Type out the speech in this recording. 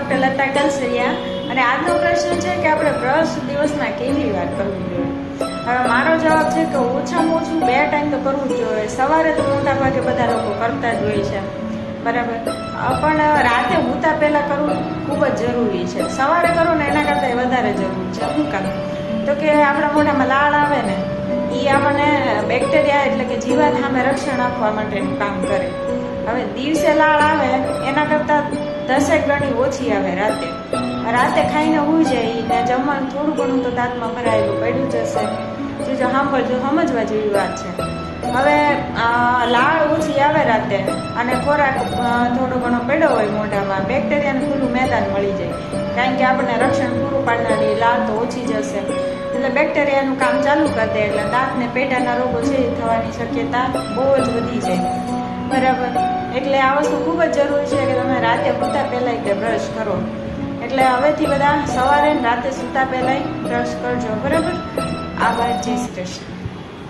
Doctor Lata Kalsariya અને આજનો પ્રશ્ન છે કે આપણે બ્રશ દિવસમાં કેટલી વાર કરવું જોઈએ. હવે મારો જવાબ છે કે ઓછામાં ઓછું 2 ટાઈમ તો કરવું જ જોઈએ. સવારે તો મોટા ભાગે બધા લોકો કરતા જ હોય છે, બરાબર, પણ રાતે સૂતા પહેલાં કરવું ખૂબ જ જરૂરી છે. સવારે કરો ને એના કરતાં વધારે જરૂરી છે. શું કામ? તો કે આપણા મોઢામાં લાળ આવે ને, એ આપણને બેક્ટેરિયા એટલે કે જીવાત સામે રક્ષણ આપવા માટેનું કામ કરે. હવે દિવસે લાળ આવે એના કરતાં 10 ગણી ઓછી આવે રાતે. રાતે ખાઈને હોઈ જાય ને જમવાનું થોડું ઘણું તો દાંતમાં ભરાયેલું પડ્યું જશે. જો સાંભળજો, સમજવા જેવી વાત છે. હવે લાળ ઓછી આવે રાતે અને ખોરાક થોડો ઘણો પડ્યો હોય મોઢામાં, બેક્ટેરિયાને ખુલ્લું મેદાન મળી જાય, કારણ કે આપણને રક્ષણ પૂરું પાડનારી લાળ તો ઓછી જશે. એટલે બેક્ટેરિયાનું કામ ચાલુ કરી દે એટલે દાંતને પેટાના રોગો છે એ થવાની શક્યતા બહુ જ વધી જાય, બરાબર. એટલે આ વસ્તુ ખૂબ જ જરૂરી છે કે તમે રાતે સૂતા પહેલાં બ્રશ કરો. એટલે હવેથી બધા સવારે રાતે સૂતા પહેલાં બ્રશ કરજો, બરાબર. આભાર. જય શ્રી કૃષ્ણ.